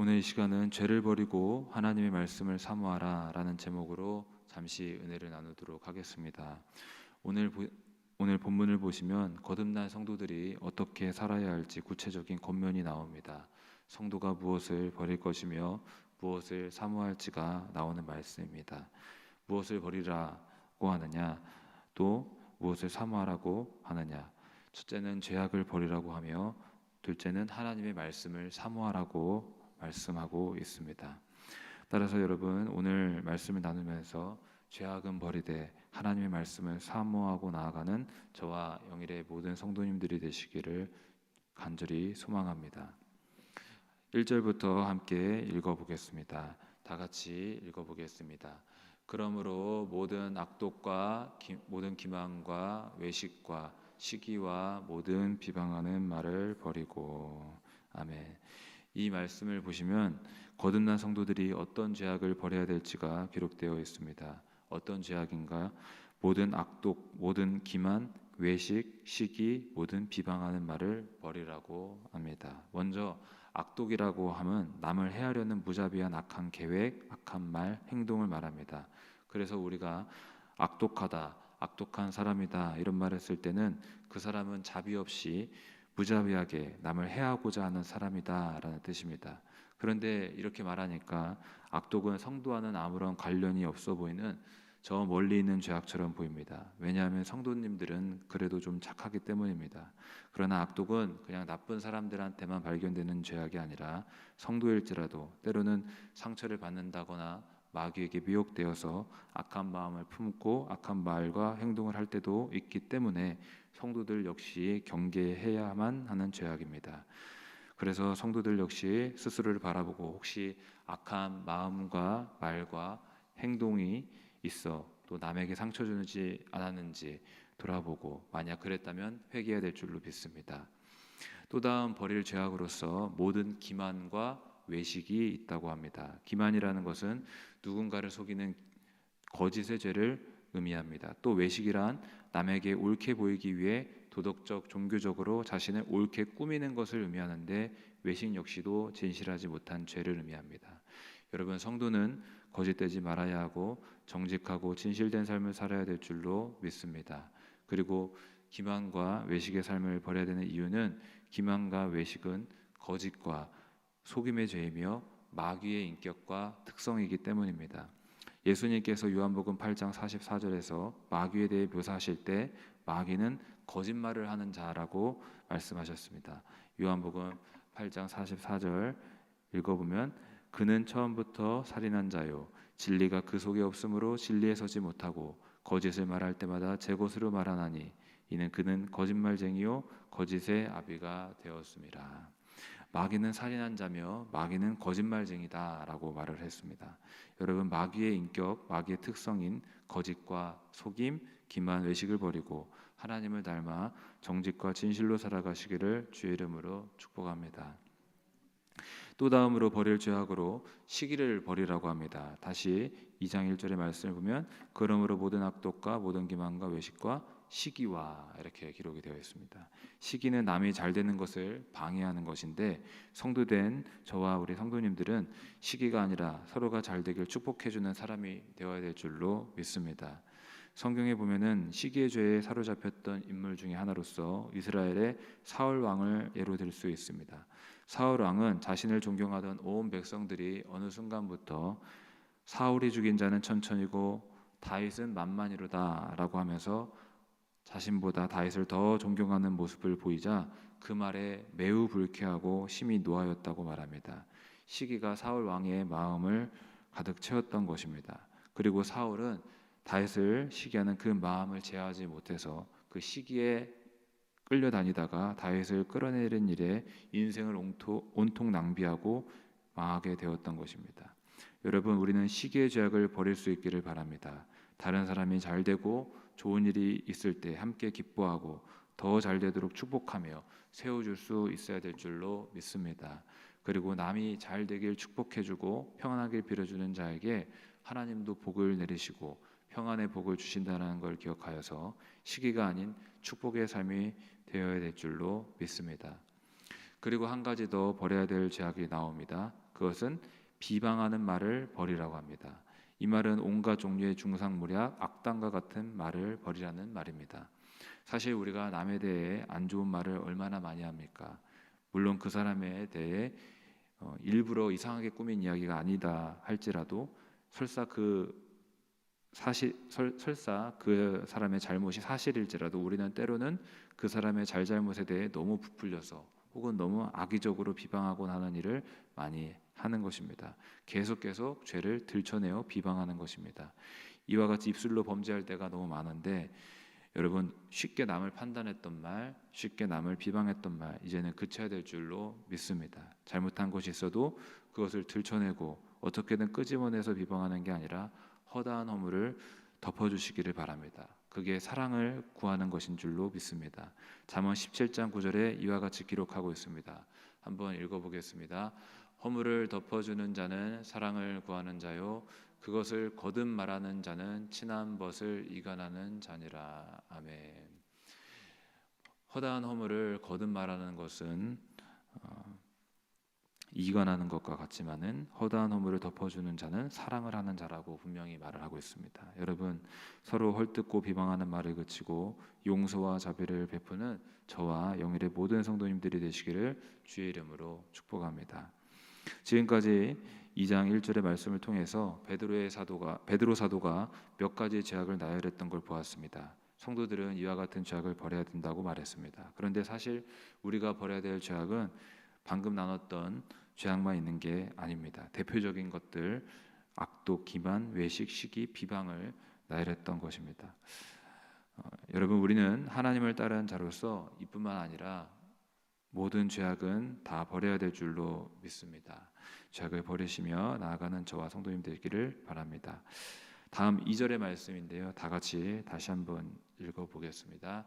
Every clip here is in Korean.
오늘 이 시간은 죄를 버리고 하나님의 말씀을 사모하라 라는 제목으로 잠시 은혜를 나누도록 하겠습니다. 오늘 본문을 보시면 거듭난 성도들이 어떻게 살아야 할지 구체적인 권면이 나옵니다. 성도가 무엇을 버릴 것이며 무엇을 사모할지가 나오는 말씀입니다. 무엇을 버리라고 하느냐, 또 무엇을 사모하라고 하느냐. 첫째는 죄악을 버리라고 하며 둘째는 하나님의 말씀을 사모하라고 말씀하고 있습니다. 따라서 여러분, 오늘 말씀을 나누면서 죄악은 버리되 하나님의 말씀을 사모하고 나아가는 저와 영일의 모든 성도님들이 되시기를 간절히 소망합니다. 1절부터 함께 읽어보겠습니다. 다 같이 읽어보겠습니다. 그러므로 모든 악독과 모든 기만과 외식과 시기와 모든 비방하는 말을 버리고. 아멘. 이 말씀을 보시면 거듭난 성도들이 어떤 죄악을 버려야 될지가 기록되어 있습니다. 어떤 죄악인가? 모든 악독, 모든 기만, 외식, 시기, 모든 비방하는 말을 버리라고 합니다. 먼저 악독이라고 하면 남을 해하려는 무자비한 악한 계획, 악한 말, 행동을 말합니다. 그래서 우리가 악독하다, 악독한 사람이다 이런 말을 쓸 때는 그 사람은 자비 없이 무자비하게 남을 해하고자 하는 사람이다 라는 뜻입니다. 그런데 이렇게 말하니까 악독은 성도와는 아무런 관련이 없어 보이는 저 멀리 있는 죄악처럼 보입니다. 왜냐하면 성도님들은 그래도 좀 착하기 때문입니다. 그러나 악독은 그냥 나쁜 사람들한테만 발견되는 죄악이 아니라 성도일지라도 때로는 상처를 받는다거나 마귀에게 미혹되어서 악한 마음을 품고 악한 말과 행동을 할 때도 있기 때문에 성도들 역시 경계해야만 하는 죄악입니다. 그래서 성도들 역시 스스로를 바라보고 혹시 악한 마음과 말과 행동이 있어 또 남에게 상처 주는지 않았는지 돌아보고 만약 그랬다면 회개해야 될 줄로 믿습니다. 또 다음 버릴 죄악으로서 모든 기만과 외식이 있다고 합니다. 기만이라는 것은 누군가를 속이는 거짓의 죄를 의미합니다. 또 외식이란 남에게 옳게 보이기 위해 도덕적, 종교적으로 자신을 옳게 꾸미는 것을 의미하는데 외식 역시도 진실하지 못한 죄를 의미합니다. 여러분, 성도는 거짓되지 말아야 하고 정직하고 진실된 삶을 살아야 될 줄로 믿습니다. 그리고 기만과 외식의 삶을 버려야 되는 이유는 기만과 외식은 거짓과 속임의 죄이며 마귀의 인격과 특성이기 때문입니다. 예수님께서 요한복음 8장 44절에서 마귀에 대해 묘사하실 때 마귀는 거짓말을 하는 자라고 말씀하셨습니다. 요한복음 8장 44절 읽어보면 그는 처음부터 살인한 자요 진리가 그 속에 없으므로 진리에 서지 못하고 거짓을 말할 때마다 제 것으로 말하나니 이는 그는 거짓말쟁이요 거짓의 아비가 되었습니다. 마귀는 살인한 자며 마귀는 거짓말쟁이다라고 말을 했습니다. 여러분, 마귀의 인격, 마귀의 특성인 거짓과 속임, 기만, 외식을 버리고 하나님을 닮아 정직과 진실로 살아가시기를 주의 이름으로 축복합니다. 또 다음으로 버릴 죄악으로 시기를 버리라고 합니다. 다시 2장 1절의 말씀을 보면 그러므로 모든 악독과 모든 기만과 외식과 시기와 이렇게 기록이 되어 있습니다. 시기는 남이 잘 되는 것을 방해하는 것인데 성도된 저와 우리 성도님들은 시기가 아니라 서로가 잘 되길 축복해주는 사람이 되어야 될 줄로 믿습니다. 성경에 보면은 시기의 죄에 사로잡혔던 인물 중에 하나로서 이스라엘의 사울 왕을 예로 들 수 있습니다. 사울 왕은 자신을 존경하던 온 백성들이 어느 순간부터 사울이 죽인 자는 천천히고 다윗은 만만이로다라고 하면서 자신보다 다윗을 더 존경하는 모습을 보이자 그 말에 매우 불쾌하고 심히 노하였다고 말합니다. 시기가 사울 왕의 마음을 가득 채웠던 것입니다. 그리고 사울은 다윗을 시기하는 그 마음을 제어하지 못해서 그 시기에 끌려다니다가 다윗을 끌어내리는 일에 인생을 온통 낭비하고 망하게 되었던 것입니다. 여러분, 우리는 시기의 죄악을 버릴 수 있기를 바랍니다. 다른 사람이 잘 되고 좋은 일이 있을 때 함께 기뻐하고 더 잘 되도록 축복하며 세워줄 수 있어야 될 줄로 믿습니다. 그리고 남이 잘 되길 축복해주고 평안하길 빌어주는 자에게 하나님도 복을 내리시고 평안의 복을 주신다는 걸 기억하여서 시기가 아닌 축복의 삶이 되어야 될 줄로 믿습니다. 그리고 한 가지 더 버려야 될 죄악이 나옵니다. 그것은 비방하는 말을 버리라고 합니다. 이 말은 온갖 종류의 중상모략, 악담과 같은 말을 버리라는 말입니다. 사실 우리가 남에 대해 안 좋은 말을 얼마나 많이 합니까? 물론 그 사람에 대해 일부러 이상하게 꾸민 이야기가 아니다 할지라도 설사 그 사람의 잘못이 사실일지라도 우리는 때로는 그 사람의 잘잘못에 대해 너무 부풀려서 혹은 너무 악의적으로 비방하곤 하는 일을 많이 하는 것입니다. 계속 죄를 들춰내어 비방하는 것입니다. 이와 같이 입술로 범죄할 때가 너무 많은데 여러분, 쉽게 남을 판단했던 말, 쉽게 남을 비방했던 말, 이제는 그쳐야 될 줄로 믿습니다. 잘못한 것이 있어도 그것을 들춰내고 어떻게든 끄집어내서 비방하는 게 아니라 허다한 허물을 덮어주시기를 바랍니다. 그게 사랑을 구하는 것인 줄로 믿습니다. 잠언 17장 9절에 이와 같이 기록하고 있습니다. 한번 읽어보겠습니다. 허물을 덮어주는 자는 사랑을 구하는 자요, 그것을 거듭 말하는 자는 친한 벗을 이간하는 자니라. 아멘. 허다한 허물을 거듭 말하는 것은 이간하는 것과 같지만은 허다한 허물을 덮어주는 자는 사랑을 하는 자라고 분명히 말을 하고 있습니다. 여러분, 서로 헐뜯고 비방하는 말을 그치고 용서와 자비를 베푸는 저와 영일의 모든 성도님들이 되시기를 주의 이름으로 축복합니다. 지금까지 2장 1절의 말씀을 통해서 베드로 사도가 몇 가지 죄악을 나열했던 걸 보았습니다. 성도들은 이와 같은 죄악을 버려야 된다고 말했습니다. 그런데 사실 우리가 버려야 될 죄악은 방금 나눴던 죄악만 있는 게 아닙니다. 대표적인 것들, 악독, 기만, 외식, 시기, 비방을 나열했던 것입니다. 여러분, 우리는 하나님을 따르는 자로서 이뿐만 아니라 모든 죄악은 다 버려야 될 줄로 믿습니다. 죄악을 버리시며 나아가는 저와 성도님 되기를 바랍니다. 다음 2절의 말씀인데요. 다 같이 다시 한번 읽어보겠습니다.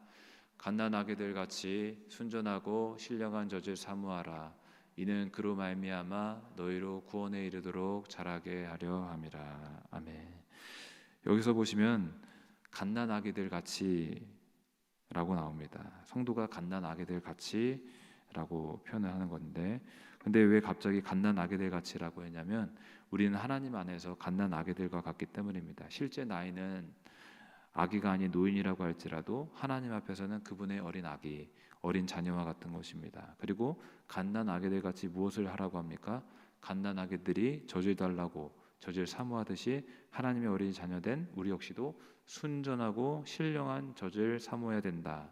갓난 아기들 같이 순전하고 신령한 젖을 사모하라. 이는 그로 말미암아 너희로 구원에 이르도록 자라게 하려 함이라. 아멘. 여기서 보시면 갓난 아기들 같이 라고 나옵니다. 성도가 갓난 아기들 같이 라고 표현을 하는 건데, 근데 왜 갑자기 갓난 아기들 같이라고 했냐면 우리는 하나님 안에서 갓난 아기들과 같기 때문입니다. 실제 나이는 아기가 아닌 노인이라고 할지라도 하나님 앞에서는 그분의 어린 아기, 어린 자녀와 같은 것입니다. 그리고 갓난 아기들 같이 무엇을 하라고 합니까? 갓난 아기들이 젖을 달라고 젖을 사모하듯이 하나님의 어린 자녀된 우리 역시도 순전하고 신령한 젖을 사모해야 된다.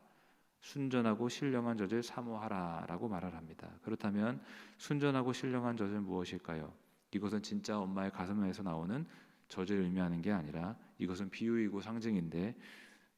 순전하고 신령한 젖을 사모하라라고 말을 합니다. 그렇다면 순전하고 신령한 젖은 무엇일까요? 이것은 진짜 엄마의 가슴에서 나오는 젖을 의미하는 게 아니라 이것은 비유이고 상징인데,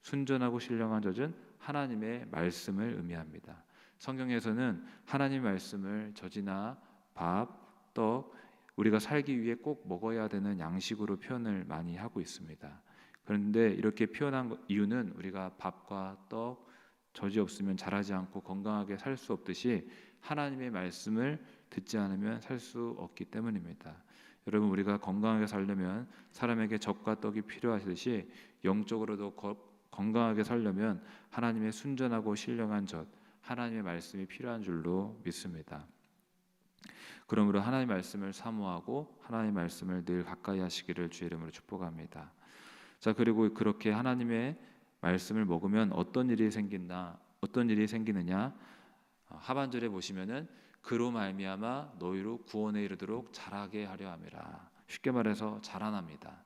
순전하고 신령한 젖은 하나님의 말씀을 의미합니다. 성경에서는 하나님의 말씀을 젖이나 밥, 떡, 우리가 살기 위해 꼭 먹어야 되는 양식으로 표현을 많이 하고 있습니다. 그런데 이렇게 표현한 이유는 우리가 밥과 떡, 젖이 없으면 자라지 않고 건강하게 살 수 없듯이 하나님의 말씀을 듣지 않으면 살 수 없기 때문입니다. 여러분, 우리가 건강하게 살려면 사람에게 젖과 떡이 필요하듯이 영적으로도 건강하게 살려면 하나님의 순전하고 신령한 젖, 하나님의 말씀이 필요한 줄로 믿습니다. 그러므로 하나님의 말씀을 사모하고 하나님의 말씀을 늘 가까이 하시기를 주의 이름으로 축복합니다. 자, 그리고 그렇게 하나님의 말씀을 먹으면 어떤 일이 생기느냐? 하반절에 보시면은 그로 말미암아 너희로 구원에 이르도록 자라게 하려 함이라. 쉽게 말해서 자라납니다.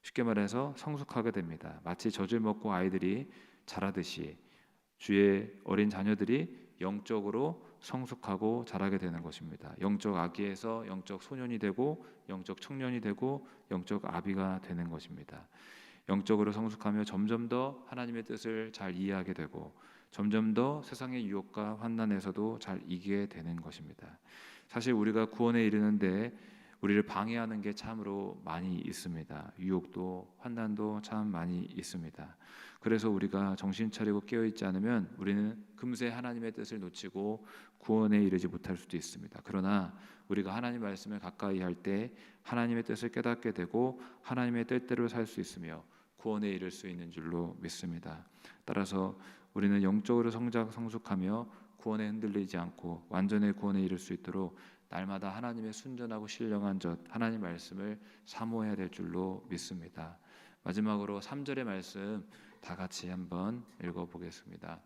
쉽게 말해서 성숙하게 됩니다. 마치 젖을 먹고 아이들이 자라듯이 주의 어린 자녀들이 영적으로 성숙하고 자라게 되는 것입니다. 영적 아기에서 영적 소년이 되고 영적 청년이 되고 영적 아비가 되는 것입니다. 영적으로 성숙하며 점점 더 하나님의 뜻을 잘 이해하게 되고 점점 더 세상의 유혹과 환난에서도 잘 이기게 되는 것입니다. 사실 우리가 구원에 이르는데 우리를 방해하는 게 참으로 많이 있습니다. 유혹도 환난도 참 많이 있습니다. 그래서 우리가 정신 차리고 깨어있지 않으면 우리는 금세 하나님의 뜻을 놓치고 구원에 이르지 못할 수도 있습니다. 그러나 우리가 하나님 말씀을 가까이 할 때 하나님의 뜻을 깨닫게 되고 하나님의 뜻대로 살 수 있으며 구원에 이를 수 있는 줄로 믿습니다. 따라서 우리는 영적으로 성숙하며 구원에 흔들리지 않고 완전의 구원에 이를 수 있도록 날마다 하나님의 순전하고 신령한 젖 하나님 말씀을 사모해야 될 줄로 믿습니다. 마지막으로 3절의 말씀 다 같이 한번 읽어보겠습니다.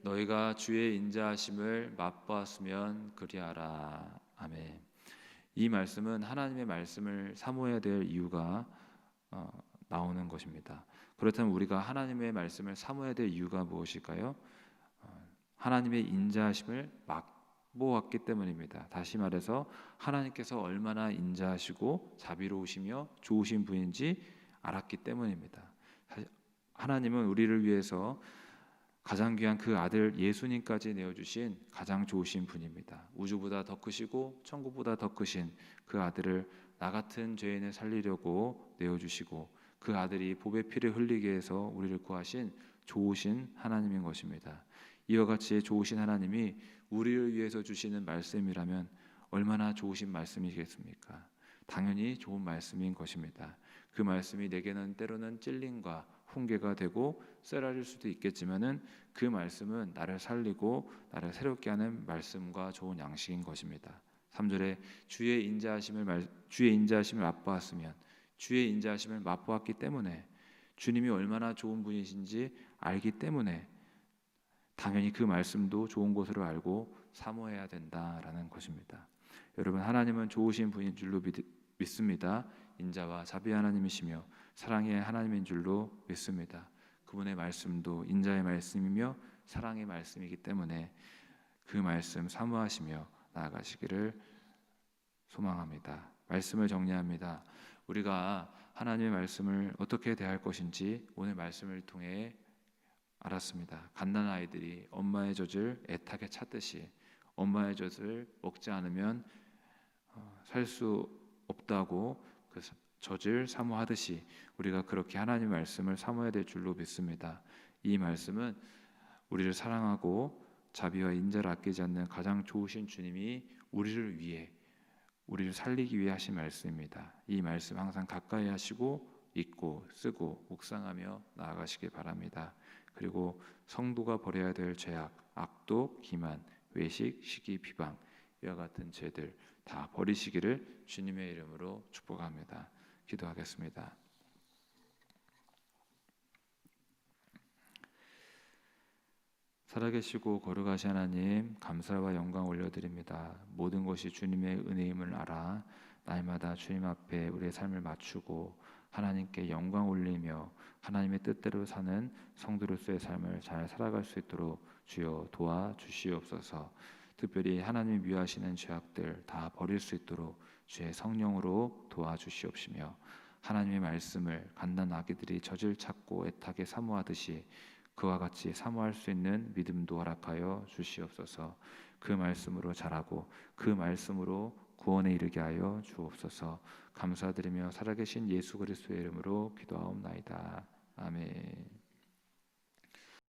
너희가 주의 인자하심을 맛보았으면 그리하라. 아멘. 이 말씀은 하나님의 말씀을 사모해야 될 이유가 나오는 것입니다. 그렇다면 우리가 하나님의 말씀을 사모해야 될 이유가 무엇일까요? 하나님의 인자하심을 맛보았기 때문입니다. 다시 말해서 하나님께서 얼마나 인자하시고 자비로우시며 좋으신 분인지 알았기 때문입니다. 하나님은 우리를 위해서 가장 귀한 그 아들 예수님까지 내어주신 가장 좋으신 분입니다. 우주보다 더 크시고 천국보다 더 크신 그 아들을 나 같은 죄인을 살리려고 내어주시고 그 아들이 보배 피를 흘리게 해서 우리를 구하신 좋으신 하나님인 것입니다. 이와 같이 좋으신 하나님이 우리를 위해서 주시는 말씀이라면 얼마나 좋으신 말씀이겠습니까? 당연히 좋은 말씀인 것입니다. 그 말씀이 내게는 때로는 찔림과 훈계가 되고 쓰라릴 수도 있겠지만은 그 말씀은 나를 살리고 나를 새롭게 하는 말씀과 좋은 양식인 것입니다. 3절에 주의 인자하심을 맛보았으면 주의 인자하심을 맛보았기 때문에 주님이 얼마나 좋은 분이신지 알기 때문에 당연히 그 말씀도 좋은 것으로 알고 사모해야 된다라는 것입니다. 여러분, 하나님은 좋으신 분인 줄로 믿습니다. 인자와 자비 하나님이시며 사랑의 하나님인 줄로 믿습니다. 그분의 말씀도 인자의 말씀이며 사랑의 말씀이기 때문에 그 말씀 사모하시며 나아가시기를 소망합니다. 말씀을 정리합니다. 우리가 하나님의 말씀을 어떻게 대할 것인지 오늘 말씀을 통해 알았습니다. 갓난 아이들이 엄마의 젖을 애타게 찾듯이 엄마의 젖을 먹지 않으면 살 수 없다고 그 젖을 사모하듯이 우리가 그렇게 하나님의 말씀을 사모해야 될 줄로 믿습니다. 이 말씀은 우리를 사랑하고 자비와 인자를 아끼지 않는 가장 좋으신 주님이 우리를 위해 우리를 살리기 위해 하신 말씀입니다. 이 말씀 항상 가까이 하시고 읽고 쓰고 묵상하며 나아가시길 바랍니다. 그리고 성도가 버려야 될 죄악, 악독, 기만, 외식, 시기, 비방 이와 같은 죄들 다 버리시기를 주님의 이름으로 축복합니다. 기도하겠습니다. 살아계시고 거룩하신 하나님, 감사와 영광 올려드립니다. 모든 것이 주님의 은혜임을 알아 날마다 주님 앞에 우리의 삶을 맞추고 하나님께 영광 올리며 하나님의 뜻대로 사는 성도로서의 삶을 잘 살아갈 수 있도록 주여 도와주시옵소서. 특별히 하나님이 미워하시는 죄악들 다 버릴 수 있도록 주의 성령으로 도와주시옵시며 하나님의 말씀을 갓난 아기들이 젖을 찾고 애타게 사모하듯이 그와 같이 사모할 수 있는 믿음도 허락하여 주시옵소서. 그 말씀으로 자라고 그 말씀으로 구원에 이르게 하여 주옵소서. 감사드리며 살아계신 예수 그리스도의 이름으로 기도하옵나이다. 아멘.